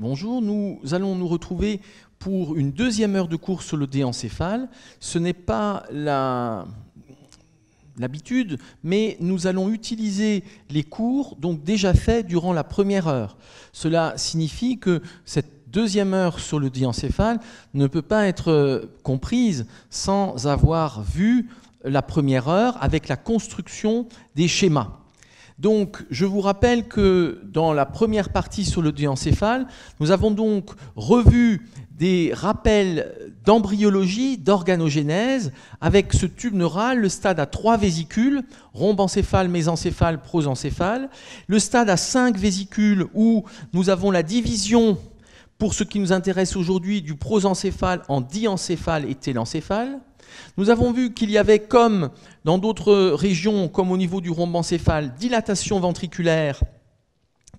Bonjour, nous allons nous retrouver pour une deuxième heure de cours sur le déencéphale. Ce n'est pas l'habitude, mais nous allons utiliser les cours donc déjà faits durant la première heure. Cela signifie que cette deuxième heure sur le déencéphale ne peut pas être comprise sans avoir vu la première heure avec la construction des schémas. Donc, je vous rappelle que dans la première partie sur le déencéphale, nous avons donc revu des rappels d'embryologie, d'organogénèse, avec ce tube neural, le stade à 3 vésicules, rhombencéphale, mésencéphale, prosencéphale, le stade à 5 vésicules où nous avons la division, pour ce qui nous intéresse aujourd'hui, du prosencéphale en diencéphale et télencéphale. Nous avons vu qu'il y avait, comme dans d'autres régions, comme au niveau du rhombencéphale, dilatation ventriculaire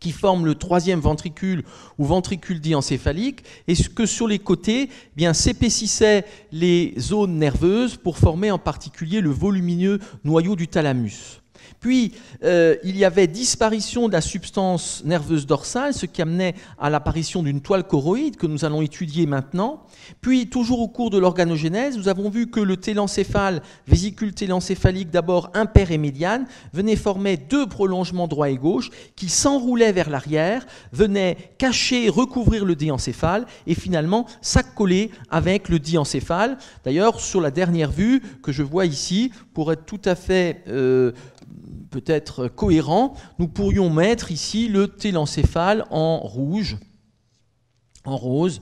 qui forme le troisième ventricule ou ventricule diencéphalique, et que sur les côtés, s'épaississaient les zones nerveuses pour former en particulier le volumineux noyau du thalamus. Puis, il y avait disparition de la substance nerveuse dorsale, ce qui amenait à l'apparition d'une toile choroïde que nous allons étudier maintenant. Puis, toujours au cours de l'organogénèse, nous avons vu que le télencéphale, vésicule télencéphalique d'abord impair et médiane, venait former deux prolongements droit et gauche qui s'enroulaient vers l'arrière, venaient cacher, recouvrir le déencéphale et finalement s'accoler avec le diencéphale. D'ailleurs, sur la dernière vue que je vois ici, pour être tout à fait peut-être cohérent, nous pourrions mettre ici le télencéphale en rouge, en rose,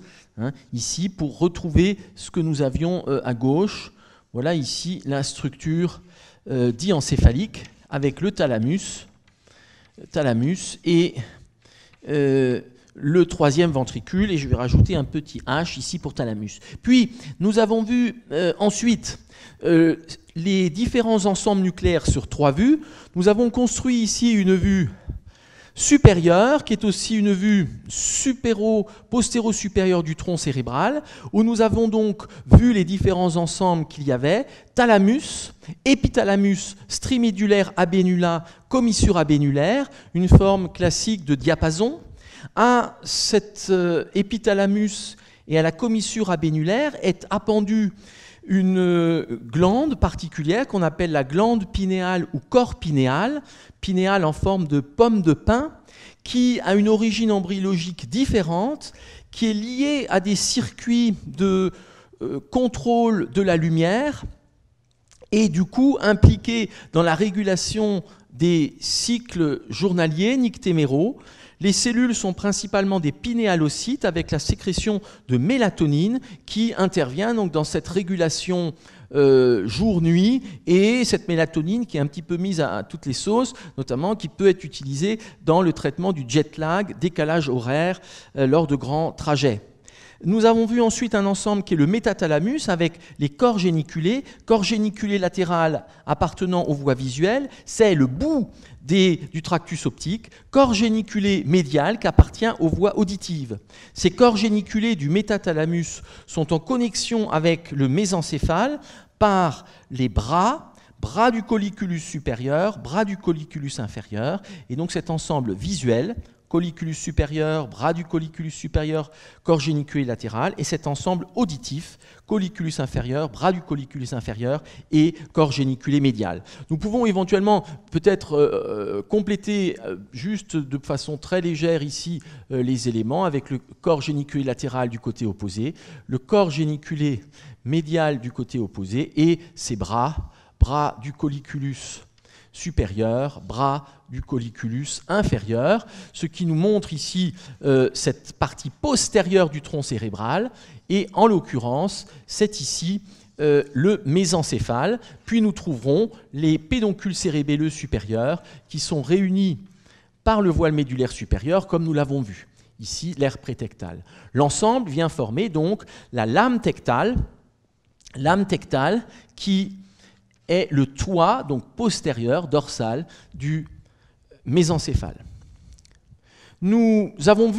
ici pour retrouver ce que nous avions à gauche. Voilà ici la structure diencéphalique avec le thalamus et le troisième ventricule, et je vais rajouter un petit H ici pour thalamus. Puis nous avons vu ensuite les différents ensembles nucléaires sur 3 vues. Nous avons construit ici une vue supérieure, qui est aussi une vue postéro-supérieure du tronc cérébral, où nous avons donc vu les différents ensembles qu'il y avait: thalamus, épithalamus, strimédulaire abénula, commissure abénulaire, une forme classique de diapason. À cet épithalamus et à la commissure abénulaire est appendue une glande particulière qu'on appelle la glande pinéale ou corps pinéal, pinéal en forme de pomme de pin, qui a une origine embryologique différente, qui est liée à des circuits de contrôle de la lumière et du coup impliquée dans la régulation des cycles journaliers nictéméraux. Les cellules sont principalement des pinéalocytes avec la sécrétion de mélatonine qui intervient donc dans cette régulation jour-nuit, et cette mélatonine qui est un petit peu mise à toutes les sauces, notamment qui peut être utilisée dans le traitement du jet lag, décalage horaire lors de grands trajets. Nous avons vu ensuite un ensemble qui est le métathalamus avec les corps géniculés latéral appartenant aux voies visuelles, c'est le bout du tractus optique, corps géniculé médial qui appartient aux voies auditives. Ces corps géniculés du métathalamus sont en connexion avec le mésencéphale par les bras du colliculus supérieur, bras du colliculus inférieur, et donc cet ensemble visuel, colliculus supérieur, bras du colliculus supérieur, corps géniculé latéral, et cet ensemble auditif, colliculus inférieur, bras du colliculus inférieur et corps géniculé médial. Nous pouvons éventuellement peut-être compléter juste de façon très légère ici les éléments avec le corps géniculé latéral du côté opposé, le corps géniculé médial du côté opposé et ses bras du colliculus supérieur, bras du colliculus inférieur, ce qui nous montre ici cette partie postérieure du tronc cérébral, et en l'occurrence, c'est ici le mésencéphale. Puis nous trouverons les pédoncules cérébelleux supérieurs qui sont réunis par le voile médulaire supérieur, comme nous l'avons vu, ici l'aire prétectale. L'ensemble vient former donc la lame tectale qui est le toit donc postérieur, dorsal, du mésencéphale. Nous avons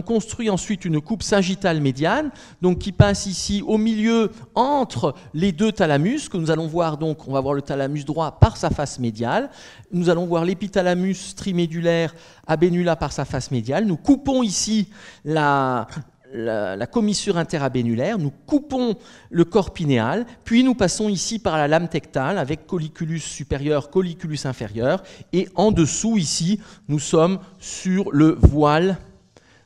construit ensuite une coupe sagittale médiane, donc qui passe ici au milieu entre les deux thalamus, que nous allons voir donc, on va voir le thalamus droit par sa face médiale, nous allons voir l'épithalamus trimédulaire abénula par sa face médiale, nous coupons ici la commissure interabénulaire, nous coupons le corps pinéal, puis nous passons ici par la lame tectale avec colliculus supérieur, colliculus inférieur, et en dessous ici, nous sommes sur le voile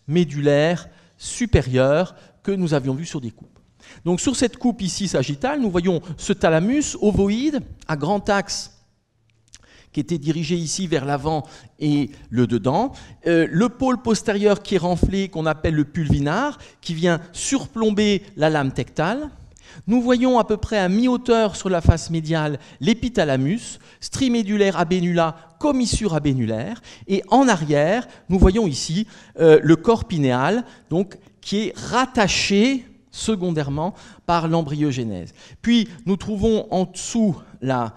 médulaire supérieur que nous avions vu sur des coupes. Donc sur cette coupe ici sagittale, nous voyons ce thalamus ovoïde à grand axe qui était dirigé ici vers l'avant et le dedans. Le pôle postérieur qui est renflé, qu'on appelle le pulvinar, qui vient surplomber la lame tectale. Nous voyons à peu près à mi-hauteur sur la face médiale l'épithalamus, strimédulaire abénula, commissure abénulaire. Et en arrière, nous voyons ici le corps pinéal, donc, qui est rattaché secondairement par l'embryogénèse. Puis nous trouvons en dessous la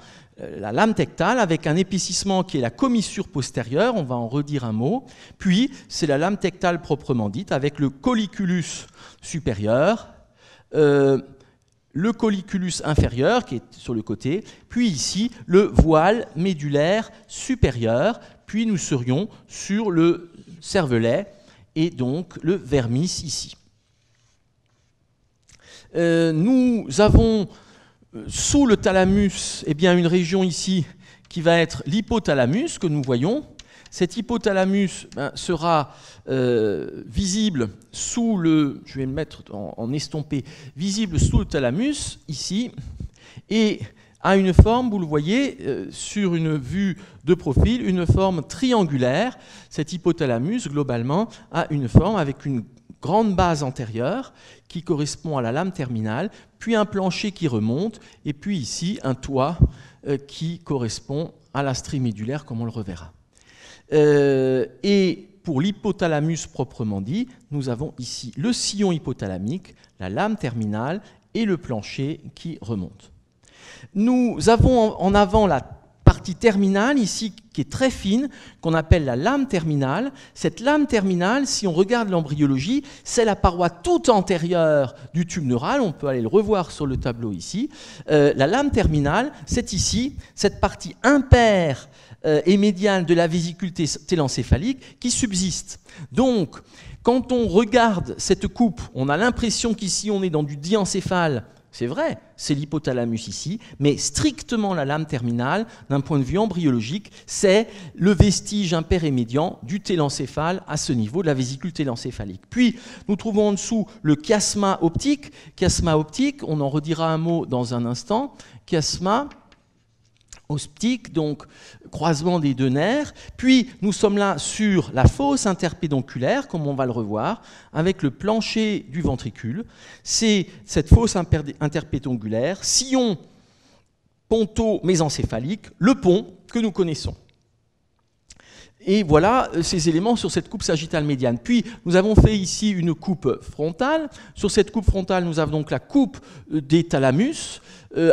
lame tectale avec un épaississement qui est la commissure postérieure, on va en redire un mot, puis c'est la lame tectale proprement dite avec le colliculus supérieur, le colliculus inférieur qui est sur le côté, puis ici le voile médulaire supérieur, puis nous serions sur le cervelet et donc le vermis ici. Nous avons sous le thalamus, eh bien, une région ici qui va être l'hypothalamus que nous voyons. Cet hypothalamus sera visible sous le, je vais me mettre en estompé, visible sous le thalamus ici, et a une forme, vous le voyez, sur une vue de profil, une forme triangulaire. Cet hypothalamus, globalement, a une forme avec une grande base antérieure qui correspond à la lame terminale, puis un plancher qui remonte, et puis ici un toit qui correspond à la strie médulaire, comme on le reverra. Et pour l'hypothalamus proprement dit, nous avons ici le sillon hypothalamique, la lame terminale et le plancher qui remonte. Nous avons en avant la partie terminale ici qui est très fine, qu'on appelle la lame terminale. Cette lame terminale, si on regarde l'embryologie, c'est la paroi toute antérieure du tube neural, on peut aller le revoir sur le tableau ici. La lame terminale, c'est ici, cette partie impaire et médiane de la vésicule télencéphalique qui subsiste. Donc, quand on regarde cette coupe, on a l'impression qu'ici on est dans du diencéphale. C'est vrai, c'est l'hypothalamus ici, mais strictement la lame terminale, d'un point de vue embryologique, c'est le vestige impair et médian du télencéphale à ce niveau de la vésicule télencéphalique. Puis, nous trouvons en dessous le chiasma optique. Chiasma optique, on en redira un mot dans un instant. Chiasma optique, donc croisement des deux nerfs. Puis nous sommes là sur la fosse interpédonculaire, comme on va le revoir, avec le plancher du ventricule. C'est cette fosse interpédonculaire, sillon ponto-mésencéphalique, le pont que nous connaissons. Et voilà ces éléments sur cette coupe sagittale médiane. Puis, nous avons fait ici une coupe frontale. Sur cette coupe frontale, nous avons donc la coupe des thalamus,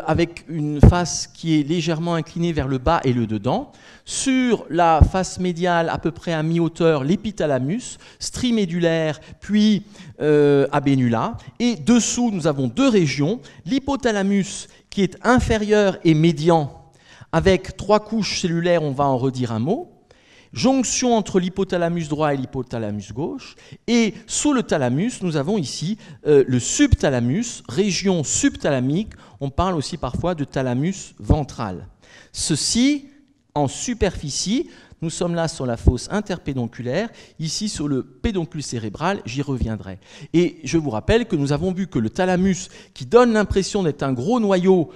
avec une face qui est légèrement inclinée vers le bas et le dedans. Sur la face médiale, à peu près à mi-hauteur, l'épithalamus, strie médulaire, puis abénula. Et dessous, nous avons deux régions. L'hypothalamus, qui est inférieur et médian, avec trois couches cellulaires, on va en redire un mot. Jonction entre l'hypothalamus droit et l'hypothalamus gauche. Et sous le thalamus, nous avons ici le subthalamus, région subthalamique. On parle aussi parfois de thalamus ventral. Ceci, en superficie, nous sommes là sur la fosse interpédonculaire, ici sur le pédoncule cérébral, j'y reviendrai. Et je vous rappelle que nous avons vu que le thalamus, qui donne l'impression d'être un gros noyau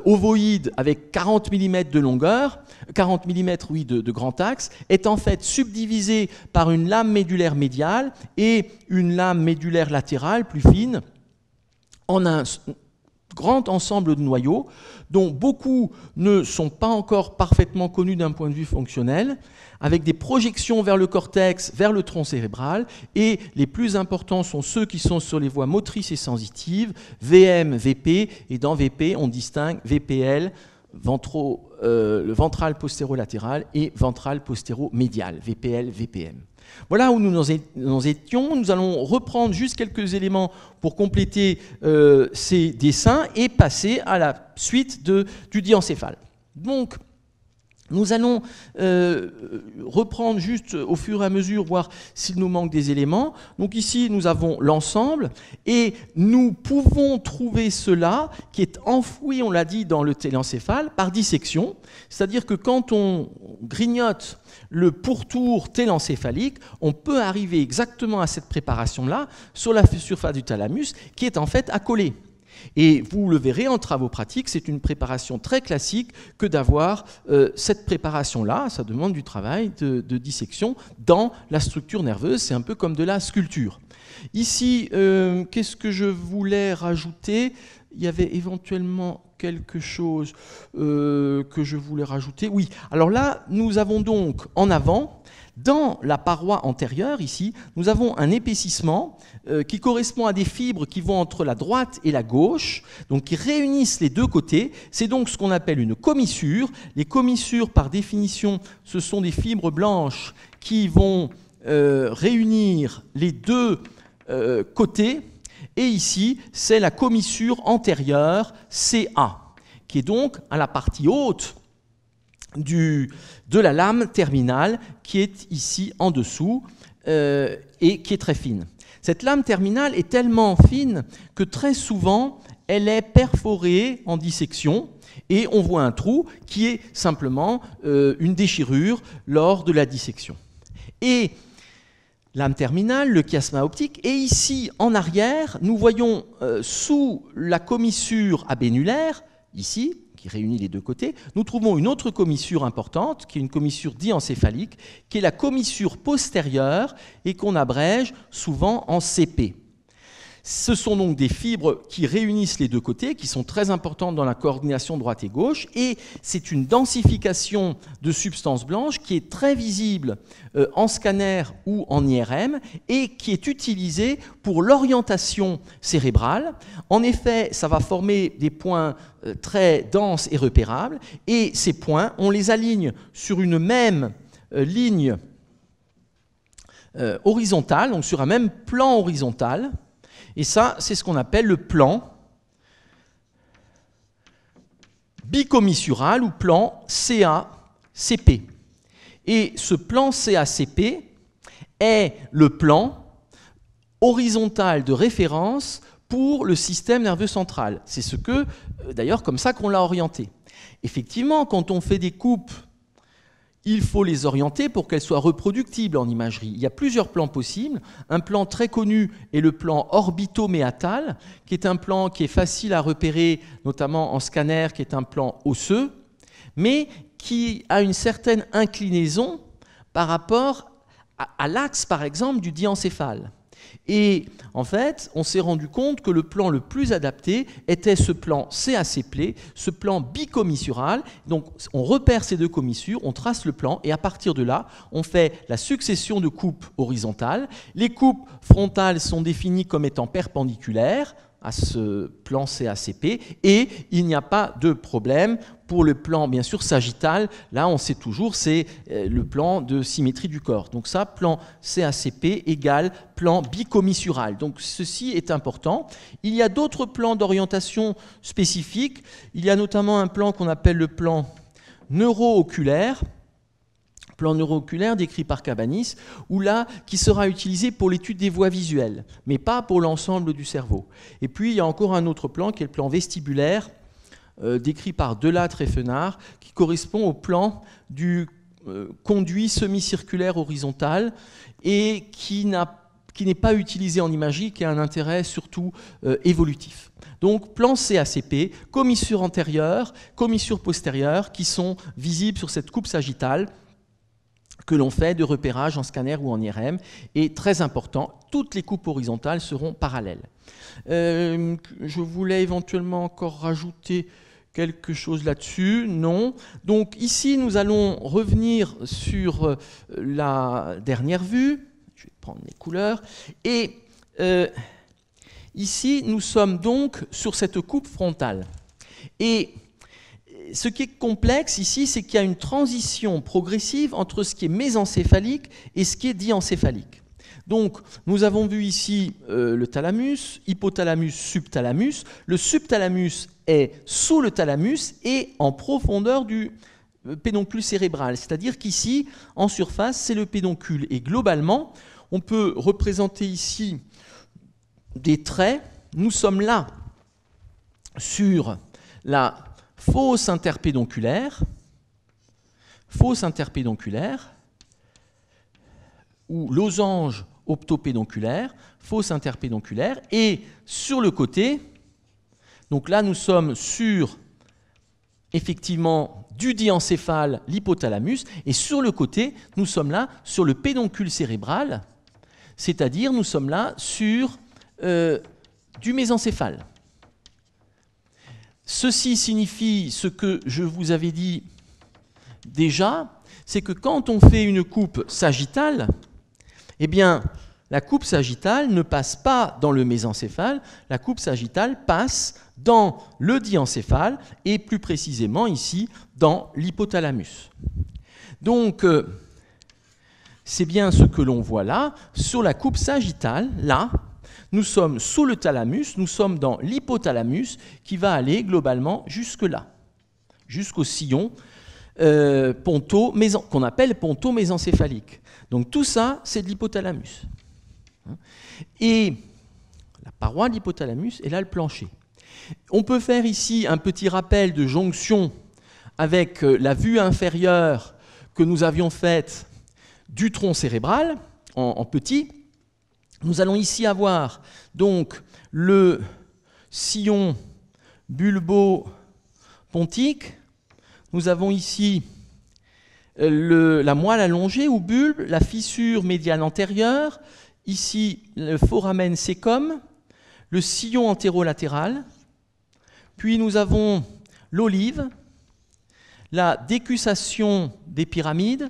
ovoïde avec 40 mm de longueur, 40 mm oui, de grand axe, est en fait subdivisé par une lame médulaire médiale et une lame médulaire latérale plus fine en un grand ensemble de noyaux dont beaucoup ne sont pas encore parfaitement connus d'un point de vue fonctionnel, avec des projections vers le cortex, vers le tronc cérébral, et les plus importants sont ceux qui sont sur les voies motrices et sensitives, VM, VP, et dans VP, on distingue VPL, le ventral postéro-latéral et ventral postéro-médial, VPL, VPM. Voilà où nous en étions. Nous allons reprendre juste quelques éléments pour compléter ces dessins et passer à la suite du diencéphale. Donc, nous allons reprendre juste au fur et à mesure, voir s'il nous manque des éléments. Donc ici, nous avons l'ensemble et nous pouvons trouver cela qui est enfoui, on l'a dit, dans le télencéphale par dissection. C'est-à-dire que quand on grignote le pourtour télencéphalique, on peut arriver exactement à cette préparation-là sur la surface du thalamus qui est en fait accolée. Et vous le verrez en travaux pratiques, c'est une préparation très classique que d'avoir cette préparation-là. Ça demande du travail de dissection dans la structure nerveuse. C'est un peu comme de la sculpture. Ici, qu'est-ce que je voulais rajouter ? Il y avait éventuellement quelque chose que je voulais rajouter. Oui, alors là, nous avons donc en avant, dans la paroi antérieure, ici, nous avons un épaississement qui correspond à des fibres qui vont entre la droite et la gauche, donc qui réunissent les deux côtés. C'est donc ce qu'on appelle une commissure. Les commissures, par définition, ce sont des fibres blanches qui vont réunir les deux côtés. Et ici, c'est la commissure antérieure CA, qui est donc à la partie haute de la lame terminale, qui est ici en dessous et qui est très fine. Cette lame terminale est tellement fine que très souvent, elle est perforée en dissection et on voit un trou qui est simplement une déchirure lors de la dissection. Et lame terminale, le chiasma optique, et ici en arrière, nous voyons sous la commissure abénulaire, ici, qui réunit les deux côtés, nous trouvons une autre commissure importante, qui est une commissure diencéphalique, qui est la commissure postérieure et qu'on abrège souvent en CP. Ce sont donc des fibres qui réunissent les deux côtés, qui sont très importantes dans la coordination droite et gauche, et c'est une densification de substances blanches qui est très visible en scanner ou en IRM et qui est utilisée pour l'orientation cérébrale. En effet, ça va former des points très denses et repérables, et ces points, on les aligne sur une même ligne horizontale, donc sur un même plan horizontal. Et ça, c'est ce qu'on appelle le plan bicommissural ou plan CA-CP. Et ce plan CA-CP est le plan horizontal de référence pour le système nerveux central. C'est ce que, d'ailleurs, comme ça qu'on l'a orienté. Effectivement, quand on fait des coupes, il faut les orienter pour qu'elles soient reproductibles en imagerie. Il y a plusieurs plans possibles. Un plan très connu est le plan orbitoméatal, qui est un plan qui est facile à repérer, notamment en scanner, qui est un plan osseux, mais qui a une certaine inclinaison par rapport à l'axe, par exemple, du diencéphale. Et en fait, on s'est rendu compte que le plan le plus adapté était ce plan CACP, ce plan bicommissural. Donc on repère ces deux commissures, on trace le plan et à partir de là, on fait la succession de coupes horizontales. Les coupes frontales sont définies comme étant perpendiculaires à ce plan CACP et il n'y a pas de problème pour le plan bien sûr sagittal. Là on sait toujours c'est le plan de symétrie du corps. Donc ça, plan CACP égale plan bicommissural. Donc ceci est important. Il y a d'autres plans d'orientation spécifiques. Il y a notamment un plan qu'on appelle le plan neuro-oculaire. Plan neuro-oculaire décrit par Cabanis, ou là, qui sera utilisé pour l'étude des voies visuelles, mais pas pour l'ensemble du cerveau. Et puis, il y a encore un autre plan, qui est le plan vestibulaire, décrit par Delattre et Fenard, qui correspond au plan du conduit semi-circulaire horizontal, et qui n'est pas utilisé en imagerie, qui a un intérêt surtout évolutif. Donc, plan CACP, commissure antérieure, commissure postérieure, qui sont visibles sur cette coupe sagittale, que l'on fait de repérage en scanner ou en IRM, et très important, toutes les coupes horizontales seront parallèles. Je voulais éventuellement encore rajouter quelque chose là-dessus, non. Donc ici, nous allons revenir sur la dernière vue, je vais prendre les couleurs, et ici, nous sommes donc sur cette coupe frontale. Et ce qui est complexe ici, c'est qu'il y a une transition progressive entre ce qui est mésencéphalique et ce qui est diencéphalique. Donc, nous avons vu ici le thalamus, hypothalamus, subthalamus. Le subthalamus est sous le thalamus et en profondeur du pédoncule cérébral. C'est-à-dire qu'ici, en surface, c'est le pédoncule. Et globalement, on peut représenter ici des traits. Nous sommes là sur la fosse interpédonculaire, ou losange optopédonculaire, fosse interpédonculaire, et sur le côté, donc là nous sommes sur effectivement du diencéphale, l'hypothalamus, et sur le côté, nous sommes là sur le pédoncule cérébral, c'est-à-dire nous sommes là sur du mésencéphale. Ceci signifie ce que je vous avais dit déjà, c'est que quand on fait une coupe sagittale, eh bien, la coupe sagittale ne passe pas dans le mésencéphale, la coupe sagittale passe dans le diencéphale et plus précisément ici dans l'hypothalamus. Donc, c'est bien ce que l'on voit là. Sur la coupe sagittale, là, nous sommes sous le thalamus, nous sommes dans l'hypothalamus qui va aller globalement jusque-là, jusqu'au sillon qu'on appelle ponto-mésencéphalique. Donc tout ça, c'est de l'hypothalamus. Et la paroi de l'hypothalamus est là le plancher. On peut faire ici un petit rappel de jonction avec la vue inférieure que nous avions faite du tronc cérébral en petit. Nous allons ici avoir donc le sillon bulbo-pontique. Nous avons ici la moelle allongée ou bulbe, la fissure médiane antérieure, ici le foramen cecum, le sillon antérolatéral, puis nous avons l'olive, la décussation des pyramides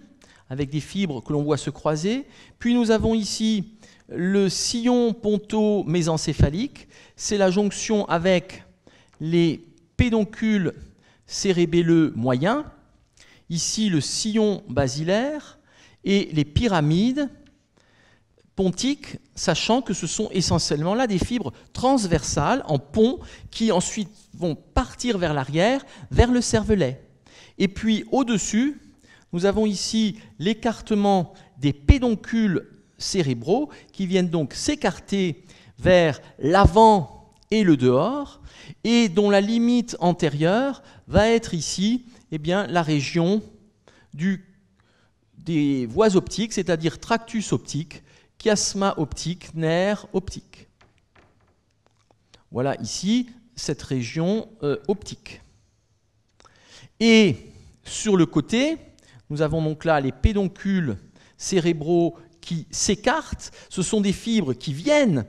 avec des fibres que l'on voit se croiser, puis nous avons ici le sillon ponto-mésencéphalique, c'est la jonction avec les pédoncules cérébelleux moyens, ici le sillon basilaire et les pyramides pontiques, sachant que ce sont essentiellement là des fibres transversales en pont qui ensuite vont partir vers l'arrière, vers le cervelet. Et puis au-dessus, nous avons ici l'écartement des pédoncules cérébraux qui viennent donc s'écarter vers l'avant et le dehors et dont la limite antérieure va être ici la région des voies optiques, c'est-à-dire tractus optique, chiasma optique, nerf optique. Voilà ici cette région optique. Et sur le côté, nous avons donc là les pédoncules cérébraux qui s'écartent. Ce sont des fibres qui viennent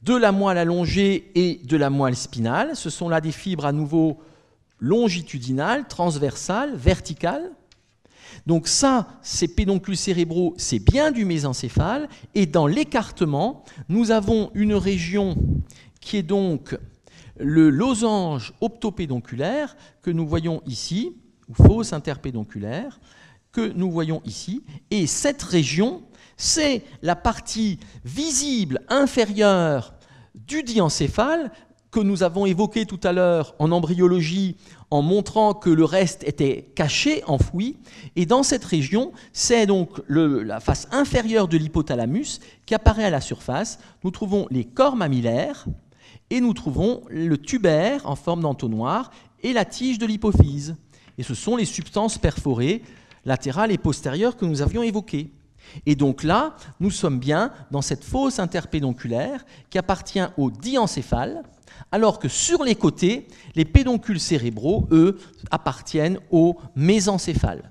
de la moelle allongée et de la moelle spinale. Ce sont là des fibres à nouveau longitudinales, transversales, verticales. Donc ça, ces pédoncules cérébraux, c'est bien du mésencéphale. Et dans l'écartement, nous avons une région qui est donc le losange optopédonculaire que nous voyons ici, ou fosse interpédonculaire, que nous voyons ici. Et cette région, c'est la partie visible inférieure du diencéphale que nous avons évoqué tout à l'heure en embryologie en montrant que le reste était caché, enfoui. Et dans cette région, c'est donc la face inférieure de l'hypothalamus qui apparaît à la surface. Nous trouvons les corps mammillaires et nous trouvons le tubaire en forme d'entonnoir et la tige de l'hypophyse. Et ce sont les substances perforées latérales et postérieures que nous avions évoquées. Et donc là, nous sommes bien dans cette fosse interpédonculaire qui appartient au diencéphale, alors que sur les côtés, les pédoncules cérébraux, eux, appartiennent au mésencéphale.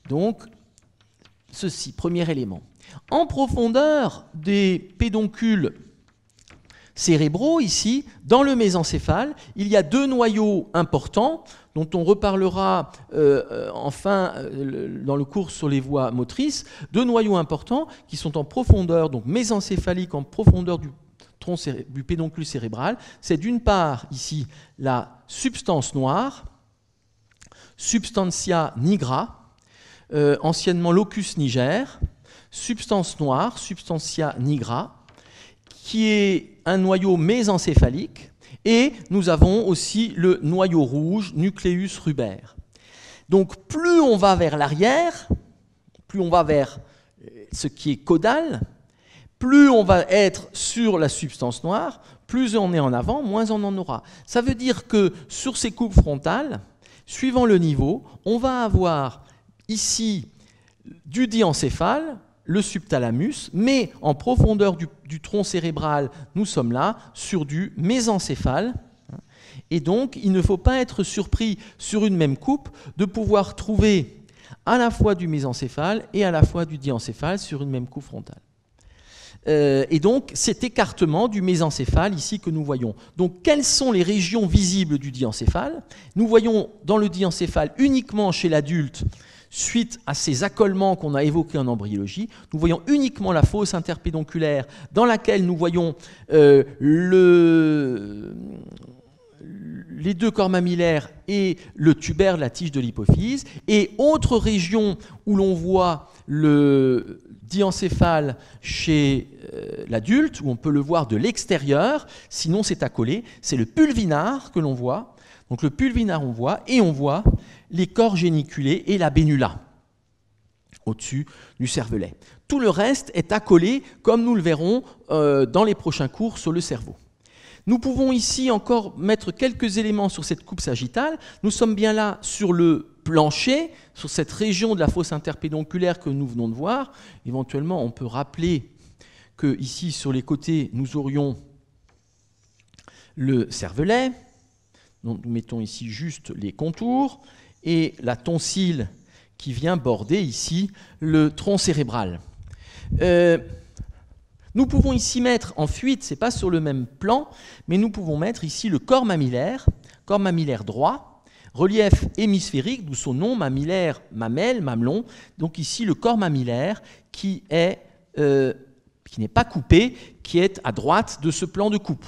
Donc, ceci, premier élément. En profondeur des pédoncules cérébraux, ici, dans le mésencéphale, il y a deux noyaux importants dont on reparlera dans le cours sur les voies motrices, deux noyaux importants qui sont en profondeur, donc mésencéphalique en profondeur du du pédoncule cérébral, c'est d'une part ici la substance noire, substantia nigra, anciennement locus niger, substance noire, substantia nigra, qui est un noyau mésencéphalique, et nous avons aussi le noyau rouge, nucleus ruber. Donc plus on va vers l'arrière, plus on va vers ce qui est caudal, plus on va être sur la substance noire, plus on est en avant, moins on en aura. Ça veut dire que sur ces coupes frontales, suivant le niveau, on va avoir ici du diencéphale, le subthalamus, mais en profondeur du tronc cérébral, nous sommes là sur du mésencéphale. Et donc, il ne faut pas être surpris sur une même coupe de pouvoir trouver à la fois du mésencéphale et à la fois du diencéphale sur une même coupe frontale. Et donc, cet écartement du mésencéphale ici que nous voyons. Donc, quelles sont les régions visibles du diencéphale? Nous voyons dans le diencéphale uniquement chez l'adulte, suite à ces accolements qu'on a évoqués en embryologie, nous voyons uniquement la fosse interpédonculaire dans laquelle nous voyons les deux corps mammillaires et le tubaire de la tige de l'hypophyse. Et autre région où l'on voit le diencéphale chez l'adulte, où on peut le voir de l'extérieur, sinon c'est accolé, c'est le pulvinar que l'on voit. Donc le pulvinar on voit les corps géniculés et la bénula au-dessus du cervelet. Tout le reste est accolé, comme nous le verrons dans les prochains cours sur le cerveau. Nous pouvons ici encore mettre quelques éléments sur cette coupe sagittale. Nous sommes bien là sur le plancher, sur cette région de la fosse interpédonculaire que nous venons de voir. Éventuellement, on peut rappeler que ici, sur les côtés, nous aurions le cervelet. Donc, nous mettons ici juste les contours et la tonsille qui vient border ici le tronc cérébral. Nous pouvons ici mettre en fuite, ce n'est pas sur le même plan, mais nous pouvons mettre ici le corps mammillaire droit, relief hémisphérique, d'où son nom, mammillaire, mamelle, mamelon. Donc ici le corps mammillaire qui n'est pas coupé, qui est à droite de ce plan de coupe.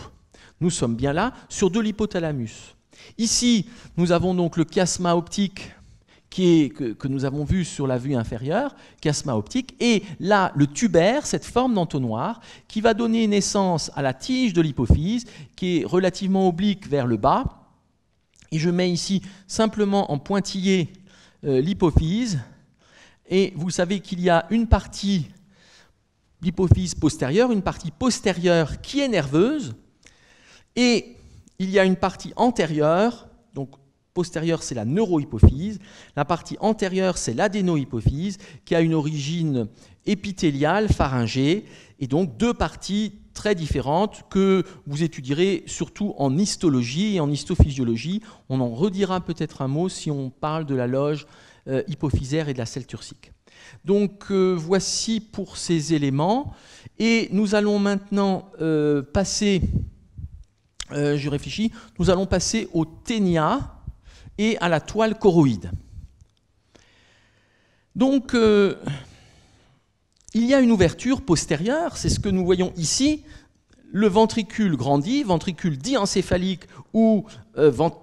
Nous sommes bien là sur de l'hypothalamus. Ici, nous avons donc le chiasma optique que nous avons vu sur la vue inférieure, chiasma optique, et là, le tubaire, cette forme d'entonnoir, qui va donner naissance à la tige de l'hypophyse, qui est relativement oblique vers le bas. Et je mets ici simplement en pointillé l'hypophyse, et vous savez qu'il y a une partie d'hypophyse postérieure, une partie postérieure qui est nerveuse, et il y a une partie antérieure, donc postérieure c'est la neurohypophyse, la partie antérieure c'est l'adénohypophyse qui a une origine épithéliale, pharyngée, et donc deux parties très différentes que vous étudierez surtout en histologie et en histophysiologie. On en redira peut-être un mot si on parle de la loge hypophysaire et de la selle turcique. Donc voici pour ces éléments, et nous allons maintenant passer, je réfléchis, nous allons passer au ténia et à la toile choroïde. Donc, il y a une ouverture postérieure, c'est ce que nous voyons ici. Le ventricule grandit, ventricule diencéphalique ou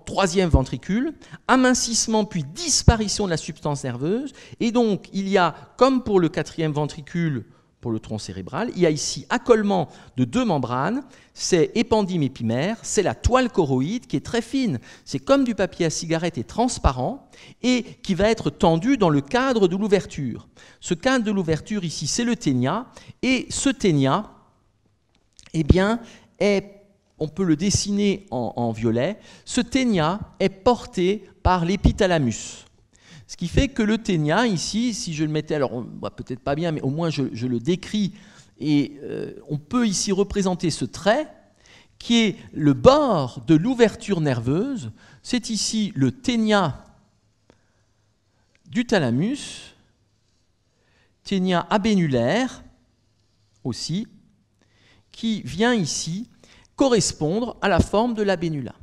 troisième ventricule, amincissement puis disparition de la substance nerveuse. Et donc, il y a, comme pour le quatrième ventricule, pour le tronc cérébral, il y a ici accolement de deux membranes, c'est épendymhe épimère, c'est la toile choroïde qui est très fine, c'est comme du papier à cigarette et transparent, et qui va être tendu dans le cadre de l'ouverture. Ce cadre de l'ouverture ici, c'est le ténia, et ce ténia, eh bien, on peut le dessiner en violet, ce ténia est porté par l'épithalamus. Ce qui fait que le ténia, ici, si je le mettais, alors on voit peut-être pas bien, mais au moins je le décris, et on peut ici représenter ce trait qui est le bord de l'ouverture nerveuse. C'est ici le ténia du thalamus, ténia abénulaire aussi, qui vient ici correspondre à la forme de la bénula.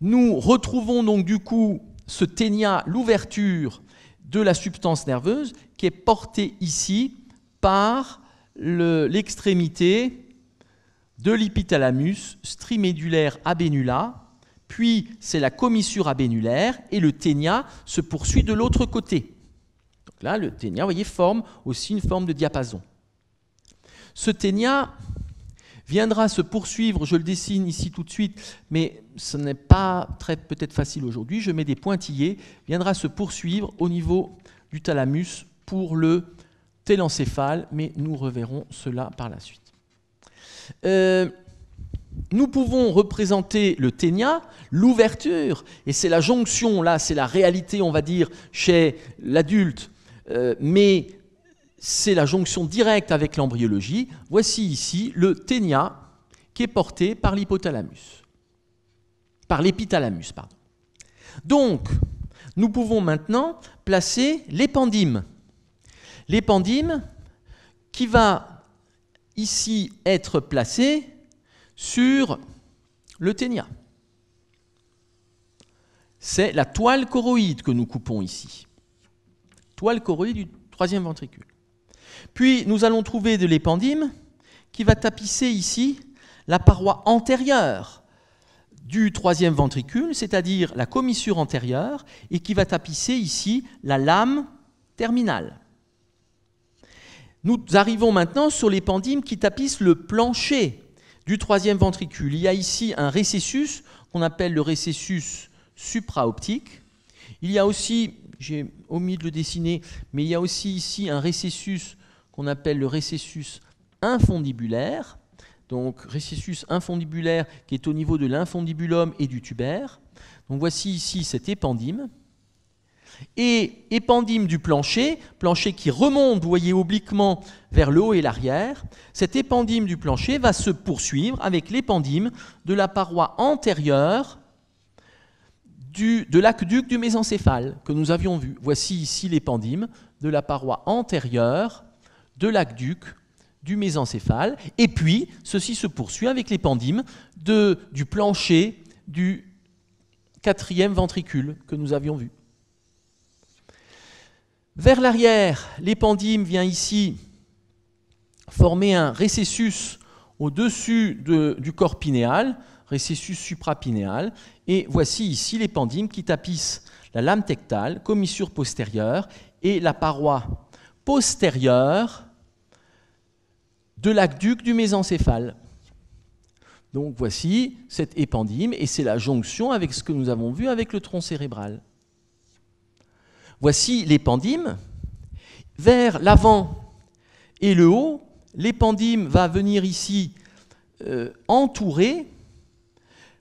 Nous retrouvons donc du coup ce ténia, l'ouverture de la substance nerveuse, qui est portée ici par l'extrémité de l'hypothalamus strimédulaire abénula, puis c'est la commissure abénulaire et le ténia se poursuit de l'autre côté. Donc là, le ténia, vous voyez, forme aussi une forme de diapason. Ce ténia viendra se poursuivre, je le dessine ici tout de suite, mais ce n'est pas peut-être facile aujourd'hui, je mets des pointillés, viendra se poursuivre au niveau du thalamus pour le télencéphale, mais nous reverrons cela par la suite. Nous pouvons représenter le ténia, l'ouverture, et c'est la jonction, là c'est la réalité, on va dire, chez l'adulte, mais c'est la jonction directe avec l'embryologie. Voici ici le ténia qui est porté par l'hypothalamus, par l'épithalamus, pardon. Donc, nous pouvons maintenant placer l'épendym. L'épendym qui va ici être placé sur le ténia. C'est la toile choroïde que nous coupons ici. Toile choroïde du troisième ventricule. Puis nous allons trouver de l'épendym qui va tapisser ici la paroi antérieure du troisième ventricule, c'est-à-dire la commissure antérieure, et qui va tapisser ici la lame terminale. Nous arrivons maintenant sur l'épendym qui tapisse le plancher du troisième ventricule. Il y a ici un récessus qu'on appelle le récessus supraoptique. Il y a aussi, j'ai omis de le dessiner, mais il y a aussi ici un récessus qu'on appelle le récessus infondibulaire. Donc récessus infondibulaire qui est au niveau de l'infondibulum et du tubaire. Donc voici ici cet épendym. Et épendym du plancher, plancher qui remonte, vous voyez, obliquement vers le haut et l'arrière. Cet épendym du plancher va se poursuivre avec l'épendym de la paroi antérieure de l'aqueduc du mésencéphale que nous avions vu. Voici ici l'épendym de la paroi antérieure de l'aqueduc du mésencéphale. Et puis, ceci se poursuit avec l'épendym du plancher du quatrième ventricule que nous avions vu. Vers l'arrière, l'épendym vient ici former un récessus au-dessus du corps pinéal, récessus suprapinéal, et voici ici l'épendym qui tapisse la lame tectale, commissure postérieure, et la paroi postérieure de l'aqueduc du mésencéphale. Donc voici cet épendym, et c'est la jonction avec ce que nous avons vu avec le tronc cérébral. Voici l'épendym. Vers l'avant et le haut, l'épendym va venir ici entourer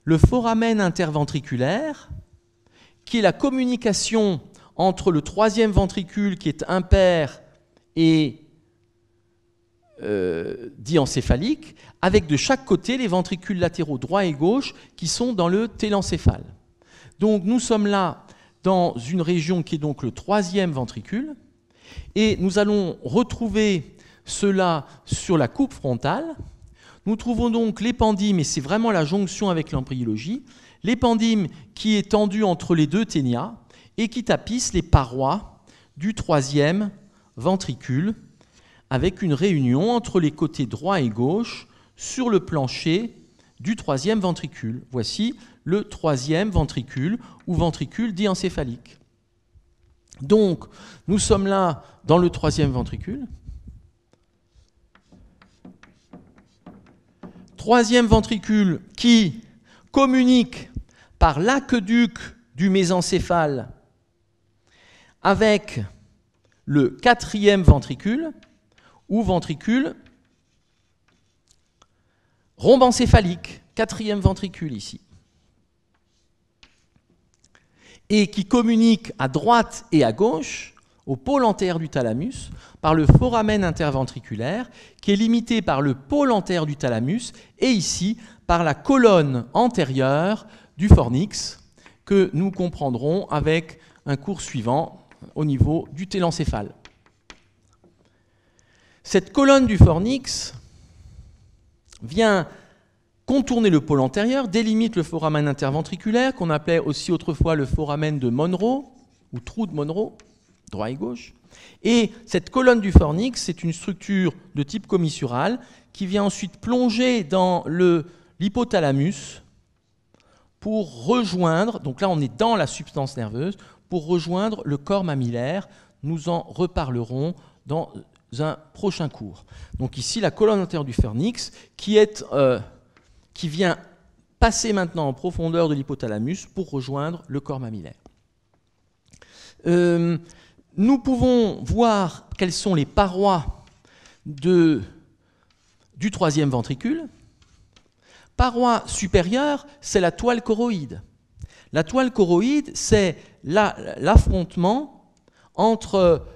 le foramen interventriculaire, qui est la communication entre le troisième ventricule qui est impair et diencéphalique, avec de chaque côté les ventricules latéraux droit et gauche qui sont dans le télencéphale. Donc nous sommes là dans une région qui est donc le troisième ventricule, et nous allons retrouver cela sur la coupe frontale. Nous trouvons donc l'épendym, et c'est vraiment la jonction avec l'embryologie, l'épendym qui est tendu entre les deux ténias et qui tapisse les parois du troisième ventricule, avec une réunion entre les côtés droit et gauche sur le plancher du troisième ventricule. Voici le troisième ventricule ou ventricule diencéphalique. Donc, nous sommes là dans le troisième ventricule. Troisième ventricule qui communique par l'aqueduc du mésencéphale avec le quatrième ventricule ou ventricule rhombencéphalique, quatrième ventricule ici, et qui communique à droite et à gauche, au pôle antérieur du thalamus, par le foramen interventriculaire, qui est limité par le pôle antérieur du thalamus, et ici par la colonne antérieure du fornix, que nous comprendrons avec un cours suivant au niveau du télencéphale. Cette colonne du fornix vient contourner le pôle antérieur, délimite le foramen interventriculaire, qu'on appelait aussi autrefois le foramen de Monro, ou trou de Monro, droit et gauche, Et cette colonne du fornix, c'est une structure de type commissural qui vient ensuite plonger dans l'hypothalamus pour rejoindre, donc là on est dans la substance nerveuse, pour rejoindre le corps mammillaire. Nous en reparlerons dans un prochain cours. Donc ici, la colonne antérieure du fornix qui vient passer maintenant en profondeur de l'hypothalamus pour rejoindre le corps mammillaire. Nous pouvons voir quelles sont les parois du troisième ventricule. Paroi supérieure, c'est la toile choroïde. La toile choroïde, c'est l'affrontement entre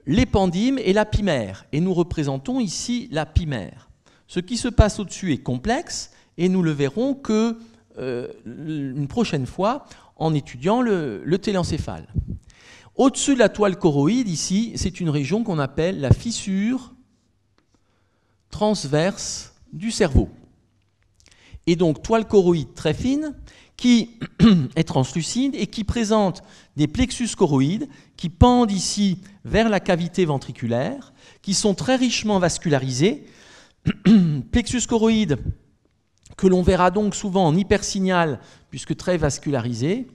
l'épendym et la pimère. Et nous représentons ici la pimère. Ce qui se passe au-dessus est complexe, et nous le verrons une prochaine fois en étudiant le téléncéphale. Au-dessus de la toile choroïde, ici, c'est une région qu'on appelle la fissure transverse du cerveau. Et donc, toile choroïde très fine, qui est translucide et qui présente des plexus choroïdes qui pendent ici vers la cavité ventriculaire, qui sont très richement vascularisés. Plexus choroïdes que l'on verra donc souvent en hypersignal, puisque très vascularisés,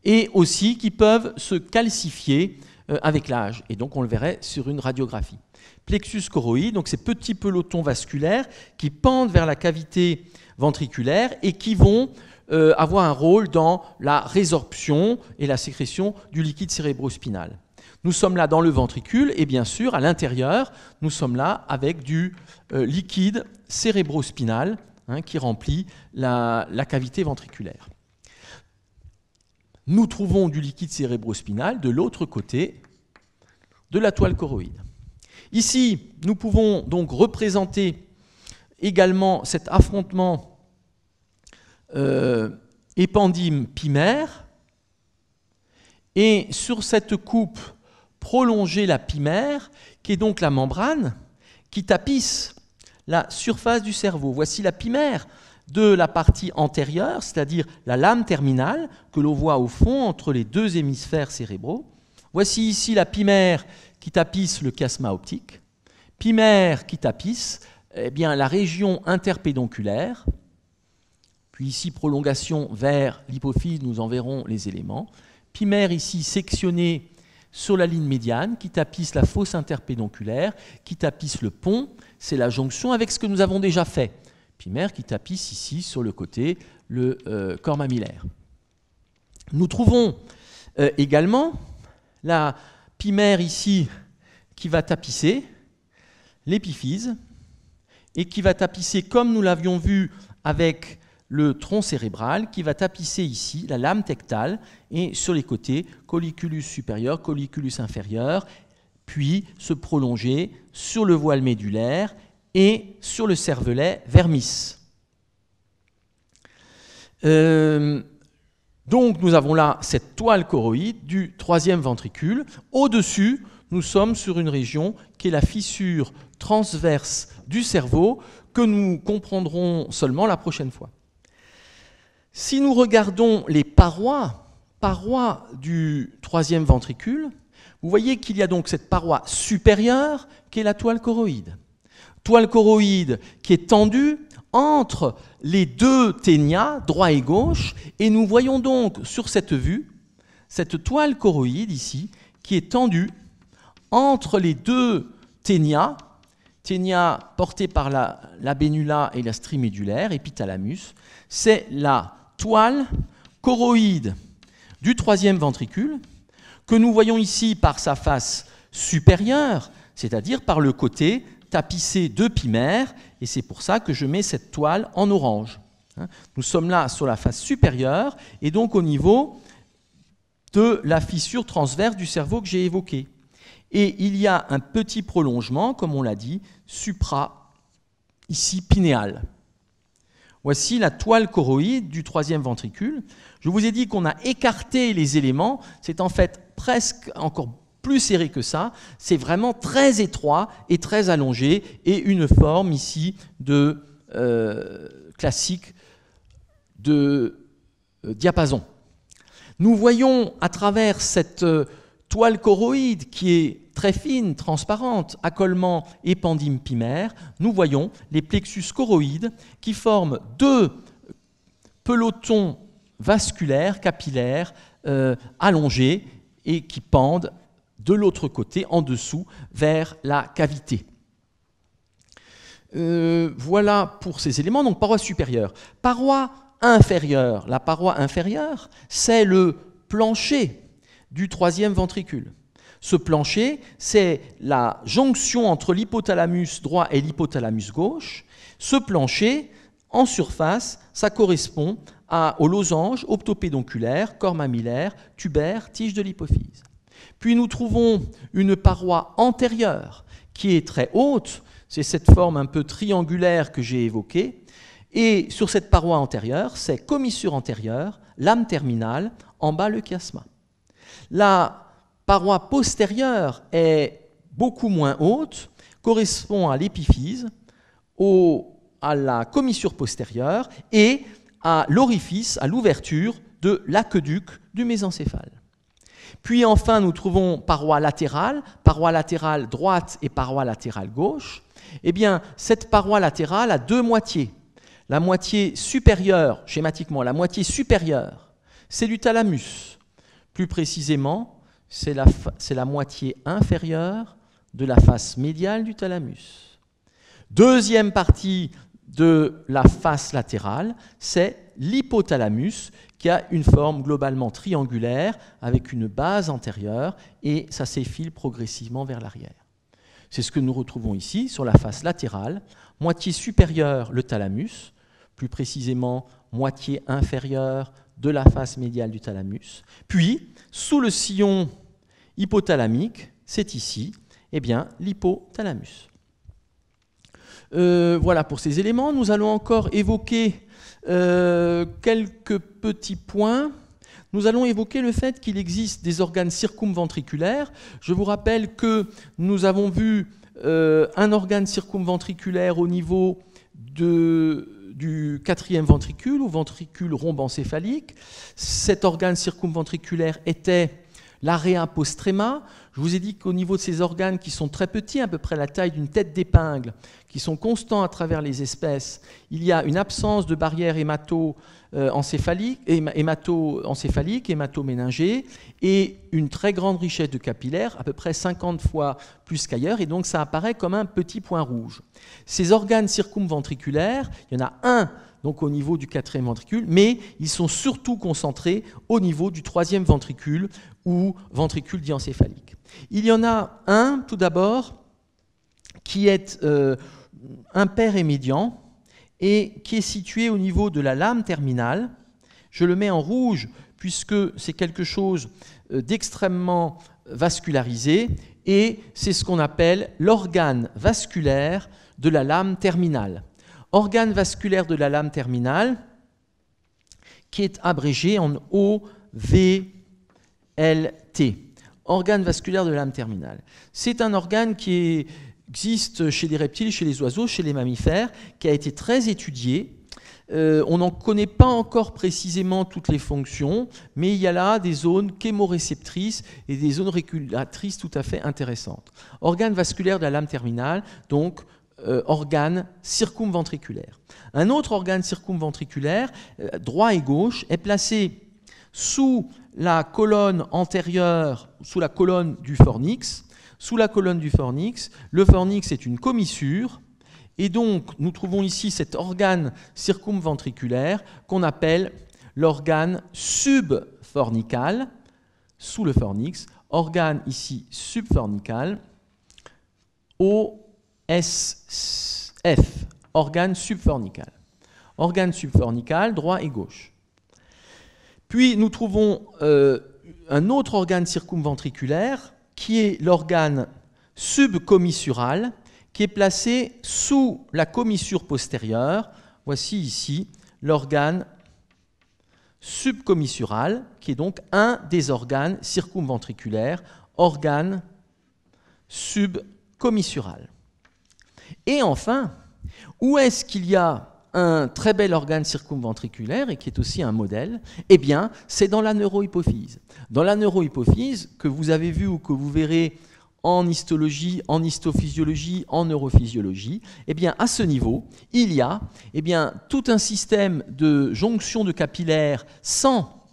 et aussi qui peuvent se calcifier avec l'âge. Et donc on le verrait sur une radiographie. Plexus choroïde, donc ces petits pelotons vasculaires qui pendent vers la cavité ventriculaire et qui vont avoir un rôle dans la résorption et la sécrétion du liquide cérébrospinal. Nous sommes là dans le ventricule et bien sûr à l'intérieur, nous sommes là avec du liquide cérébrospinal qui remplit la cavité ventriculaire. Nous trouvons du liquide cérébrospinal de l'autre côté de la toile choroïde. Ici, nous pouvons donc représenter également cet affrontement épendym-pimère, et sur cette coupe prolonger la pimère, qui est donc la membrane qui tapisse la surface du cerveau. Voici la pimère de la partie antérieure, c'est-à-dire la lame terminale que l'on voit au fond entre les deux hémisphères cérébraux. Voici ici la pimère qui tapisse le chiasma optique, pimère qui tapisse la région interpédonculaire, puis ici prolongation vers l'hypophyse, nous en verrons les éléments. Pimère ici sectionnée sur la ligne médiane qui tapisse la fosse interpédonculaire, qui tapisse le pont, c'est la jonction avec ce que nous avons déjà fait. Pimère qui tapisse ici sur le côté le corps mammillaire. Nous trouvons également la pimère ici qui va tapisser l'épiphyse et qui va tapisser, comme nous l'avions vu avec le tronc cérébral, qui va tapisser ici la lame tectale et sur les côtés colliculus supérieur, colliculus inférieur, puis se prolonger sur le voile médulaire et sur le cervelet vermis. Donc nous avons là cette toile choroïde du troisième ventricule. Au-dessus, nous sommes sur une région qui est la fissure transverse du cerveau que nous comprendrons seulement la prochaine fois. Si nous regardons les parois du troisième ventricule, vous voyez qu'il y a donc cette paroi supérieure qui est la toile choroïde. Toile choroïde qui est tendue entre les deux ténias, droit et gauche, et nous voyons donc sur cette vue, cette toile choroïde ici, qui est tendue entre les deux ténias portés par la bénula et la strie médulaire, épithalamus. C'est la toile choroïde du troisième ventricule, que nous voyons ici par sa face supérieure, c'est-à-dire par le côté tapissé de pimère, et c'est pour ça que je mets cette toile en orange. Nous sommes là sur la face supérieure, et donc au niveau de la fissure transverse du cerveau que j'ai évoquée. Et il y a un petit prolongement, comme on l'a dit, supra, ici pinéal. Voici la toile choroïde du troisième ventricule. Je vous ai dit qu'on a écarté les éléments. C'est en fait presque encore plus serré que ça. C'est vraiment très étroit et très allongé et une forme ici de classique de diapason. Nous voyons à travers cette toile choroïde qui est très fine, transparente, accolement épendympimaire, nous voyons les plexus choroïdes qui forment deux pelotons vasculaires, capillaires, allongés et qui pendent de l'autre côté, en dessous, vers la cavité. Voilà pour ces éléments, donc paroi supérieure. Paroi inférieure. La paroi inférieure, c'est le plancher du troisième ventricule. Ce plancher, c'est la jonction entre l'hypothalamus droit et l'hypothalamus gauche. Ce plancher, en surface, ça correspond au losange optopédonculaire, corps mammillaire, tubaire, tige de l'hypophyse. Puis nous trouvons une paroi antérieure qui est très haute, c'est cette forme un peu triangulaire que j'ai évoquée, et sur cette paroi antérieure, c'est commissure antérieure, lame terminale, en bas le chiasma. La paroi postérieure est beaucoup moins haute, correspond à l'épiphyse, à la commissure postérieure et à l'orifice, à l'ouverture de l'aqueduc du mésencéphale. Puis enfin, nous trouvons paroi latérale droite et paroi latérale gauche. Eh bien, cette paroi latérale a deux moitiés. La moitié supérieure, schématiquement, la moitié supérieure, c'est du thalamus. Plus précisément, c'est la moitié inférieure de la face médiale du thalamus. Deuxième partie de la face latérale, c'est l'hypothalamus qui a une forme globalement triangulaire avec une base antérieure et ça s'effile progressivement vers l'arrière. C'est ce que nous retrouvons ici sur la face latérale, moitié supérieure le thalamus, plus précisément moitié inférieure de la face médiale du thalamus, puis sous le sillon hypothalamique, c'est ici, eh bien, l'hypothalamus. Voilà pour ces éléments. Nous allons encore évoquer quelques petits points. Nous allons évoquer le fait qu'il existe des organes circumventriculaires. Je vous rappelle que nous avons vu un organe circumventriculaire au niveau du quatrième ventricule, ou ventricule rhombencéphalique. Cet organe circumventriculaire était l'area postrema. Je vous ai dit qu'au niveau de ces organes qui sont très petits, à peu près la taille d'une tête d'épingle, qui sont constants à travers les espèces, il y a une absence de barrière hémato-encéphalique, hémato-méningée, et une très grande richesse de capillaires, à peu près 50 fois plus qu'ailleurs, et donc ça apparaît comme un petit point rouge. Ces organes circumventriculaires, il y en a un donc au niveau du quatrième ventricule, mais ils sont surtout concentrés au niveau du troisième ventricule ou ventricule diencéphalique. Il y en a un, tout d'abord, qui est impair et médian et qui est situé au niveau de la lame terminale. Je le mets en rouge puisque c'est quelque chose d'extrêmement vascularisé et c'est ce qu'on appelle l'organe vasculaire de la lame terminale. Organe vasculaire de la lame terminale qui est abrégé en OVLT. Organe vasculaire de la lame terminale. C'est un organe qui existe chez les reptiles, chez les oiseaux, chez les mammifères, qui a été très étudié. On n'en connaît pas encore précisément toutes les fonctions, mais il y a là des zones chémoréceptrices et des zones régulatrices tout à fait intéressantes. Organe vasculaire de la lame terminale, donc organe circumventriculaire. Un autre organe circumventriculaire, droit et gauche, est placé sous la colonne antérieure, sous la colonne du fornix. Sous la colonne du fornix, le fornix est une commissure, et donc nous trouvons ici cet organe circumventriculaire qu'on appelle l'organe subfornical, sous le fornix, organe ici subfornical, OSF, organe subfornical. Organe subfornical, droit et gauche. Puis nous trouvons un autre organe circumventriculaire qui est l'organe subcommissural, qui est placé sous la commissure postérieure. Voici ici l'organe subcommissural, qui est donc un des organes circumventriculaires, organe subcommissural. Et enfin, où est-ce qu'il y a un très bel organe circumventriculaire et qui est aussi un modèle, eh bien, c'est dans la neurohypophyse. Dans la neurohypophyse, que vous avez vu ou que vous verrez en histologie, en histophysiologie, en neurophysiologie, eh bien, à ce niveau, il y a eh bien, tout un système de jonction de capillaires sans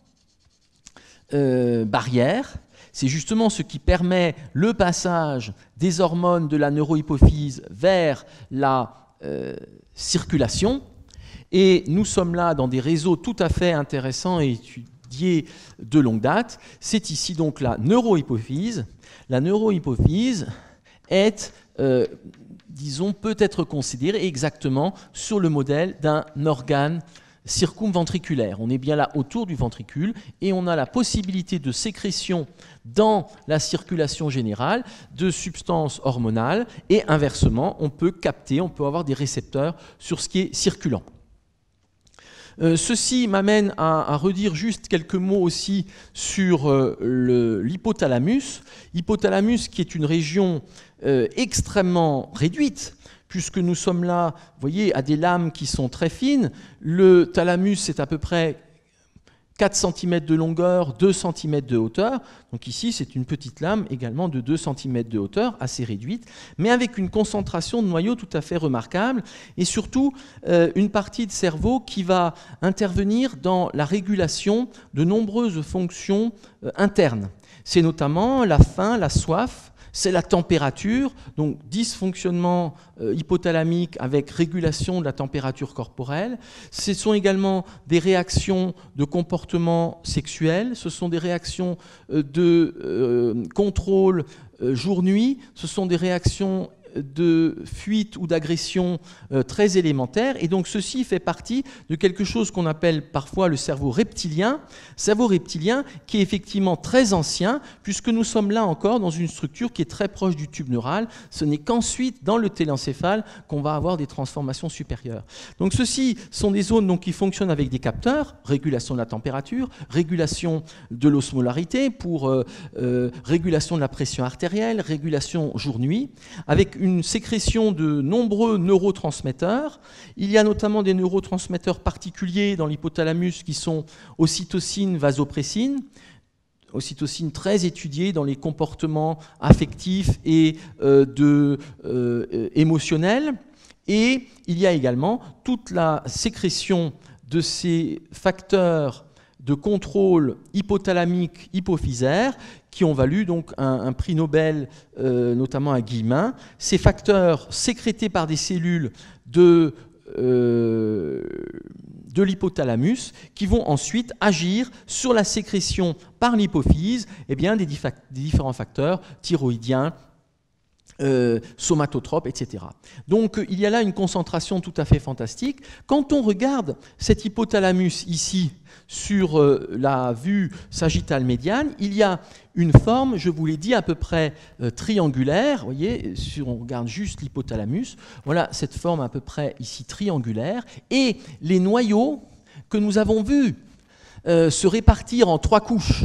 barrière. C'est justement ce qui permet le passage des hormones de la neurohypophyse vers la circulation. Et nous sommes là dans des réseaux tout à fait intéressants et étudiés de longue date. C'est ici donc la neurohypophyse. La neurohypophyse est, disons, peut être considérée exactement sur le modèle d'un organe circumventriculaire. On est bien là autour du ventricule et on a la possibilité de sécrétion dans la circulation générale de substances hormonales et inversement, on peut capter, on peut avoir des récepteurs sur ce qui est circulant. Ceci m'amène à redire juste quelques mots aussi sur l'hypothalamus. Hypothalamus qui est une région extrêmement réduite, puisque nous sommes là, vous voyez, à des lames qui sont très fines. Le thalamus, c'est à peu près 4 cm de longueur, 2 cm de hauteur. Donc ici, c'est une petite lame également de 2 cm de hauteur, assez réduite, mais avec une concentration de noyaux tout à fait remarquable, et surtout une partie de cerveau qui va intervenir dans la régulation de nombreuses fonctions internes. C'est notamment la faim, la soif, c'est la température, donc dysfonctionnement hypothalamique avec régulation de la température corporelle. Ce sont également des réactions de comportement sexuel, ce sont des réactions de contrôle jour-nuit, ce sont des réactions de fuite ou d'agression très élémentaires, et donc ceci fait partie de quelque chose qu'on appelle parfois le cerveau reptilien qui est effectivement très ancien, puisque nous sommes là encore dans une structure qui est très proche du tube neural. Ce n'est qu'ensuite dans le téléncéphale qu'on va avoir des transformations supérieures. Donc ceci sont des zones donc, qui fonctionnent avec des capteurs, régulation de la température, régulation de l'osmolarité pour régulation de la pression artérielle, régulation jour-nuit, avec une sécrétion de nombreux neurotransmetteurs. Il y a notamment des neurotransmetteurs particuliers dans l'hypothalamus qui sont ocytocine, vasopressine, ocytocine très étudiée dans les comportements affectifs et émotionnels. Et il y a également toute la sécrétion de ces facteurs de contrôle hypothalamique hypophysaire qui ont valu donc un prix Nobel, notamment à Guillemin. Ces facteurs sécrétés par des cellules de l'hypothalamus qui vont ensuite agir sur la sécrétion par l'hypophyse eh bien, des différents facteurs thyroïdiens, somatotropes, etc. Donc il y a là une concentration tout à fait fantastique. Quand on regarde cet hypothalamus ici sur la vue sagittale médiane, il y a une forme, je vous l'ai dit, à peu près triangulaire. Vous voyez, si on regarde juste l'hypothalamus, voilà cette forme à peu près ici triangulaire. Et les noyaux que nous avons vus se répartir en 3 couches,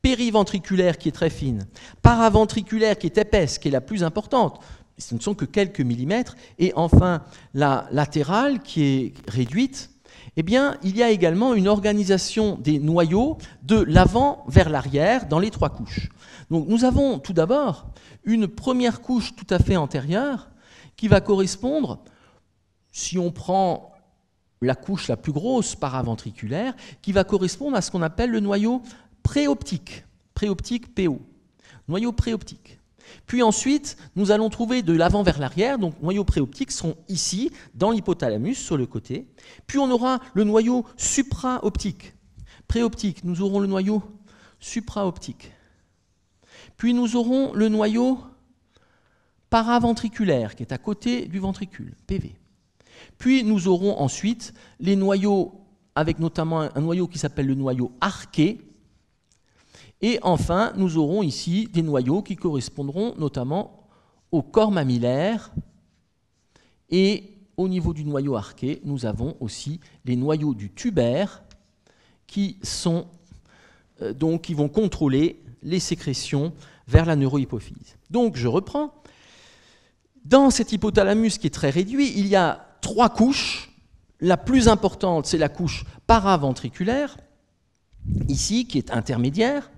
périventriculaire qui est très fine, paraventriculaire qui est épaisse, qui est la plus importante, ce ne sont que quelques millimètres, et enfin la latérale qui est réduite, eh bien, il y a également une organisation des noyaux de l'avant vers l'arrière dans les 3 couches. Donc nous avons tout d'abord une première couche tout à fait antérieure qui va correspondre, si on prend la couche la plus grosse paraventriculaire, qui va correspondre à ce qu'on appelle le noyau préoptique, préoptique PO, noyau préoptique. Puis ensuite, nous allons trouver de l'avant vers l'arrière, donc noyaux préoptiques sont ici, dans l'hypothalamus, sur le côté. Puis on aura le noyau supraoptique. Préoptique, nous aurons le noyau supraoptique. Puis nous aurons le noyau paraventriculaire, qui est à côté du ventricule, PV. Puis nous aurons ensuite les noyaux, avec notamment un noyau qui s'appelle le noyau arqué. Et enfin, nous aurons ici des noyaux qui correspondront notamment au corps mammillaire. Et au niveau du noyau arqué, nous avons aussi les noyaux du tubaire qui vont contrôler les sécrétions vers la neurohypophyse. Donc, je reprends. Dans cet hypothalamus qui est très réduit, il y a 3 couches. La plus importante, c'est la couche paraventriculaire, ici, qui est intermédiaire.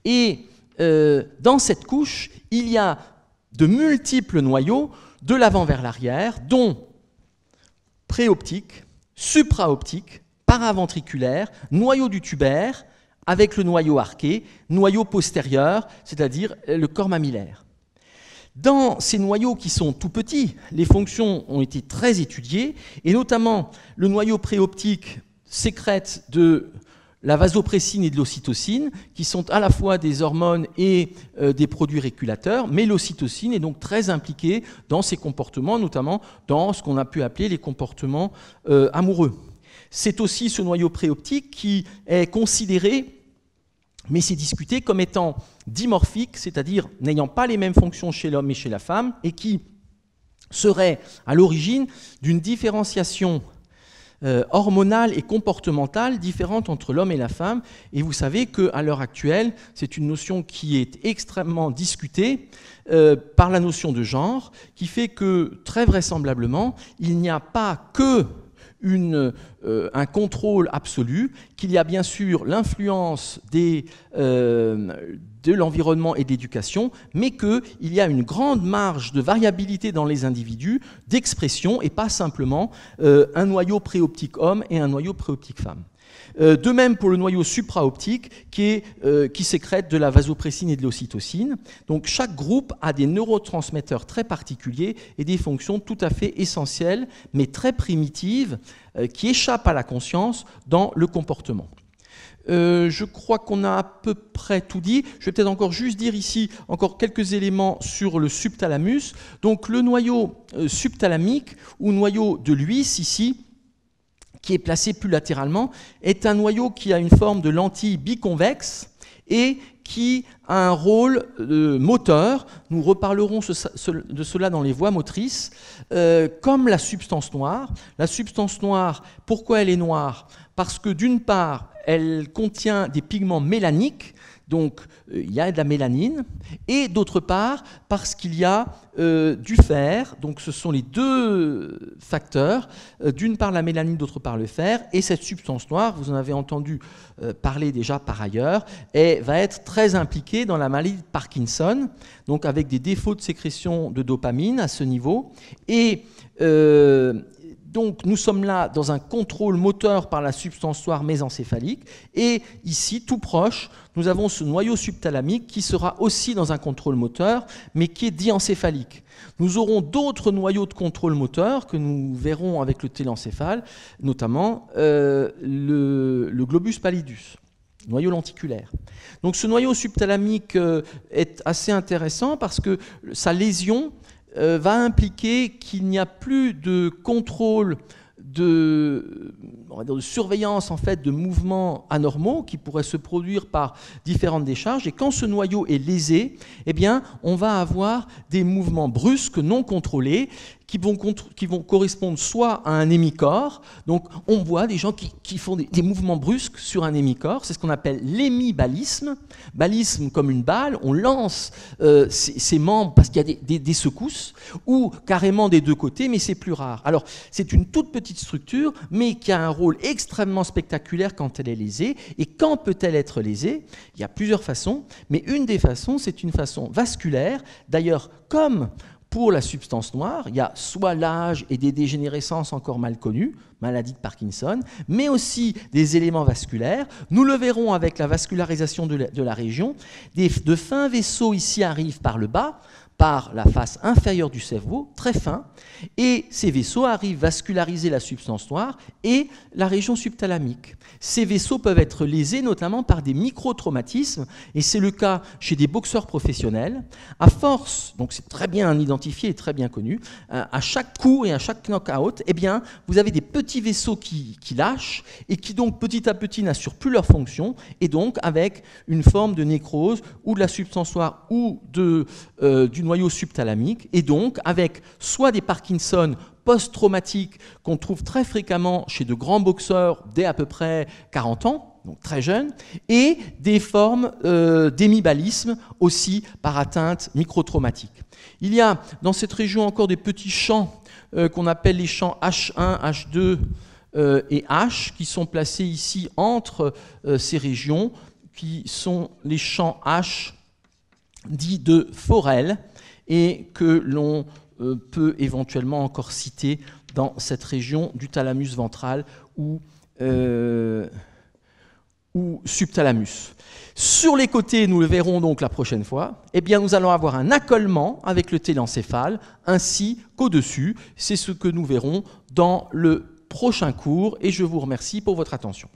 Et dans cette couche, il y a de multiples noyaux de l'avant vers l'arrière, dont préoptique, supraoptique, paraventriculaire, noyau du tubaire, avec le noyau arqué, noyau postérieur, c'est-à-dire le corps mammillaire. Dans ces noyaux qui sont tout petits, les fonctions ont été très étudiées, et notamment le noyau préoptique sécrète de la vasopressine et de l'ocytocine, qui sont à la fois des hormones et des produits régulateurs, mais l'ocytocine est donc très impliquée dans ces comportements, notamment dans ce qu'on a pu appeler les comportements amoureux. C'est aussi ce noyau préoptique qui est considéré, mais c'est discuté, comme étant dimorphique, c'est-à-dire n'ayant pas les mêmes fonctions chez l'homme et chez la femme, et qui serait à l'origine d'une différenciation hormonale et comportementale différente entre l'homme et la femme. Et vous savez qu'à l'heure actuelle, c'est une notion qui est extrêmement discutée par la notion de genre, qui fait que, très vraisemblablement, il n'y a pas que un contrôle absolu, qu'il y a bien sûr l'influence de l'environnement et de l'éducation, mais qu'il y a une grande marge de variabilité dans les individus, d'expression, et pas simplement un noyau préoptique homme et un noyau préoptique femme. De même pour le noyau supraoptique qui sécrète de la vasopressine et de l'ocytocine. Donc chaque groupe a des neurotransmetteurs très particuliers et des fonctions tout à fait essentielles, mais très primitives, qui échappent à la conscience dans le comportement. Je crois qu'on a à peu près tout dit. Je vais peut-être encore juste dire ici encore quelques éléments sur le subthalamus. Donc le noyau subthalamique ou noyau de Lewis ici, qui est placé plus latéralement, est un noyau qui a une forme de lentille biconvexe et qui a un rôle moteur. Nous reparlerons de cela dans les voies motrices, comme la substance noire. La substance noire, pourquoi elle est noire? Parce que d'une part, elle contient des pigments mélaniques, donc il y a de la mélanine, et d'autre part, parce qu'il y a du fer, donc ce sont les deux facteurs, d'une part la mélanine, d'autre part le fer, et cette substance noire, vous en avez entendu parler déjà par ailleurs, va être très impliquée dans la maladie de Parkinson, donc avec des défauts de sécrétion de dopamine à ce niveau, et donc nous sommes là dans un contrôle moteur par la substance noire mésencéphalique, et ici, tout proche, nous avons ce noyau subthalamique qui sera aussi dans un contrôle moteur, mais qui est diencéphalique. Nous aurons d'autres noyaux de contrôle moteur que nous verrons avec le télencéphale, notamment le globus pallidus, noyau lenticulaire. Donc ce noyau subthalamique est assez intéressant parce que sa lésion va impliquer qu'il n'y a plus de contrôle de surveillance en fait, de mouvements anormaux qui pourraient se produire par différentes décharges. Et quand ce noyau est lésé, eh bien, on va avoir des mouvements brusques non contrôlés qui vont correspondre soit à un hémicorps, donc on voit des gens qui font des mouvements brusques sur un hémicorps, c'est ce qu'on appelle l'hémibalisme, balisme comme une balle, on lance ses membres parce qu'il y a des secousses, ou carrément des deux côtés, mais c'est plus rare. Alors c'est une toute petite structure, mais qui a un rôle extrêmement spectaculaire quand elle est lésée. Et quand peut-elle être lésée? Il y a plusieurs façons, mais une des façons, c'est une façon vasculaire, d'ailleurs comme pour la substance noire, il y a soit l'âge et des dégénérescences encore mal connues, maladie de Parkinson, mais aussi des éléments vasculaires. Nous le verrons avec la vascularisation de la région. De fins vaisseaux ici arrivent par le bas, par la face inférieure du cerveau, très fin, et ces vaisseaux arrivent vasculariser la substance noire et la région subthalamique. Ces vaisseaux peuvent être lésés notamment par des microtraumatismes, et c'est le cas chez des boxeurs professionnels. À force, donc c'est très bien identifié et très bien connu, à chaque coup et à chaque knock-out, eh bien, vous avez des petits vaisseaux qui lâchent et qui donc petit à petit n'assurent plus leur fonction, et donc avec une forme de nécrose ou de la substance noire ou du noyau subthalamique, et donc avec soit des Parkinson post-traumatiques qu'on trouve très fréquemment chez de grands boxeurs dès à peu près 40 ans, donc très jeunes, et des formes d'hémibalisme aussi par atteinte microtraumatique. Il y a dans cette région encore des petits champs qu'on appelle les champs H1, H2 et H, qui sont placés ici entre ces régions, qui sont les champs H dits de Forel, et que l'on peut éventuellement encore citer dans cette région du thalamus ventral ou subthalamus. Sur les côtés, nous le verrons donc la prochaine fois, eh bien nous allons avoir un accolement avec le télencéphale ainsi qu'au-dessus. C'est ce que nous verrons dans le prochain cours et je vous remercie pour votre attention.